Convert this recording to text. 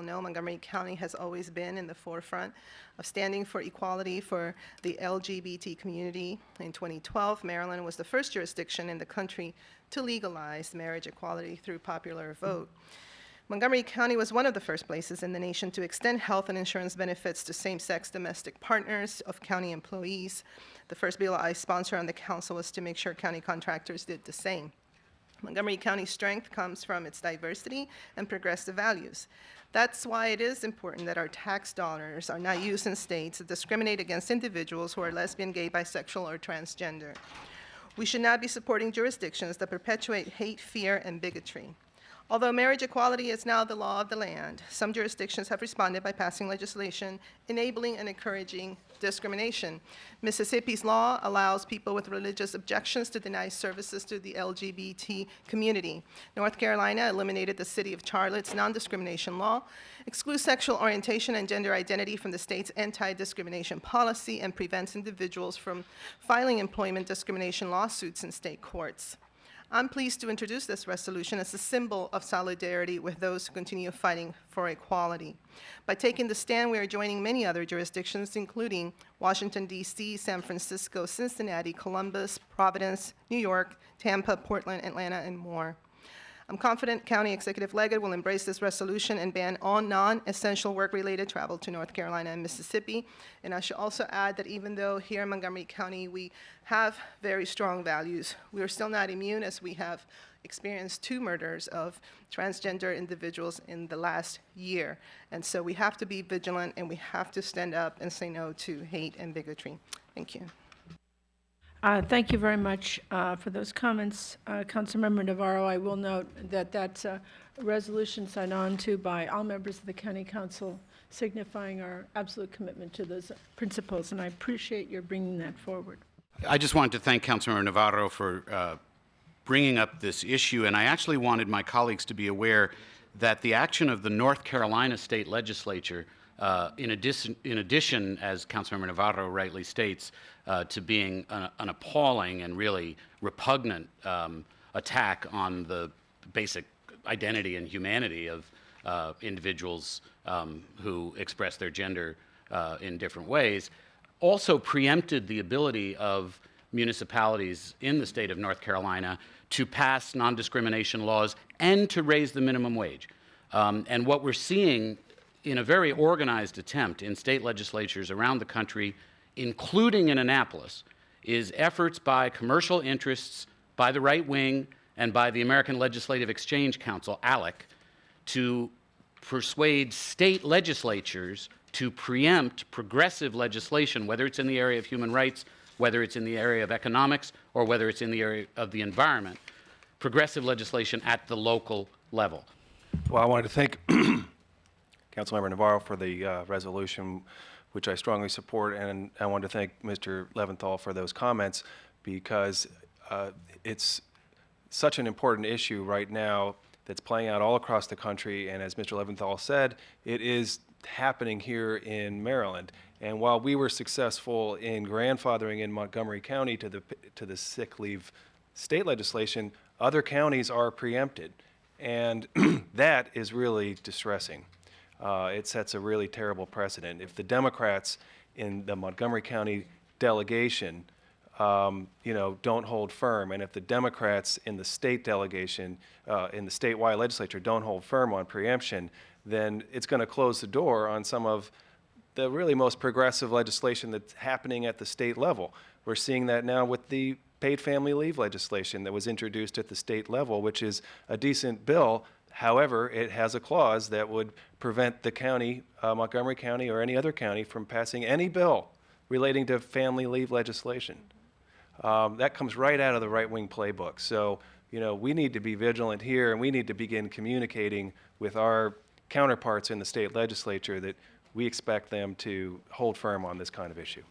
all know, Montgomery County has always been in the forefront of standing for equality for the LGBT community. In 2012, Maryland was the first jurisdiction in the country to legalize marriage equality through popular vote. Montgomery County was one of the first places in the nation to extend health and insurance benefits to same-sex domestic partners of county employees. The first bill I sponsored on the council was to make sure county contractors did the same. Montgomery County's strength comes from its diversity and progressive values. That's why it is important that our tax dollars are not used in states that discriminate against individuals who are lesbian, gay, bisexual, or transgender. We should not be supporting jurisdictions that perpetuate hate, fear, and bigotry. Although marriage equality is now the law of the land, some jurisdictions have responded by passing legislation enabling and encouraging discrimination. Mississippi's law allows people with religious objections to deny services to the LGBT community. North Carolina eliminated the City of Charlotte's non-discrimination law, excludes sexual orientation and gender identity from the state's anti-discrimination policy, and prevents individuals from filing employment discrimination lawsuits in state courts. I'm pleased to introduce this resolution as a symbol of solidarity with those who continue fighting for equality. By taking the stand, we are joining many other jurisdictions, including Washington, D.C., San Francisco, Cincinnati, Columbus, Providence, New York, Tampa, Portland, Atlanta, and more. I'm confident County Executive Leggett will embrace this resolution and ban all non-essential work-related travel to North Carolina and Mississippi. And I should also add that even though here in Montgomery County we have very strong values, we are still not immune, as we have experienced 2 murders of transgender individuals in the last year. And so we have to be vigilant, and we have to stand up and say no to hate and bigotry. Thank you. Thank you very much for those comments. Councilmember Navarro, I will note that that's a resolution signed on to by all members of the County Council, signifying our absolute commitment to those principles, and I appreciate your bringing that forward. I just wanted to thank Councilmember Navarro for bringing up this issue, and I actually wanted my colleagues to be aware that the action of the North Carolina State Legislature, in addition, as Councilmember Navarro rightly states, to being an appalling and really repugnant attack on the basic identity and humanity of individuals who express their gender in different ways, also preempted the ability of municipalities in the state of North Carolina to pass non-discrimination laws and to raise the minimum wage. And what we're seeing in a very organized attempt in state legislatures around the country, including in Annapolis, is efforts by commercial interests, by the right wing, and by the American Legislative Exchange Council, ALEC, to persuade state legislatures to preempt progressive legislation, whether it's in the area of human rights, whether it's in the area of economics, or whether it's in the area of the environment, progressive legislation at the local level. Well, I wanted to thank Councilmember Navarro for the resolution, which I strongly support, and I want to thank Mr. Leventhal for those comments, because it's such an important issue right now that's playing out all across the country, and as Mr. Leventhal said, it is happening here in Maryland. And while we were successful in grandfathering in Montgomery County to the sick leave state legislation, other counties are preempted, and that is really distressing. It sets a really terrible precedent. If the Democrats in the Montgomery County delegation, don't hold firm, and if the Democrats in the state delegation, in the statewide legislature, don't hold firm on preemption, then it's going to close the door on some of the really most progressive legislation that's happening at the state level. We're seeing that now with the paid family leave legislation that was introduced at the state level, which is a decent bill. However, it has a clause that would prevent the county, Montgomery County or any other county, from passing any bill relating to family leave legislation. That comes right out of the right-wing playbook. So, we need to be vigilant here, and we need to begin communicating with our counterparts in the state legislature that we expect them to hold firm on this kind of issue.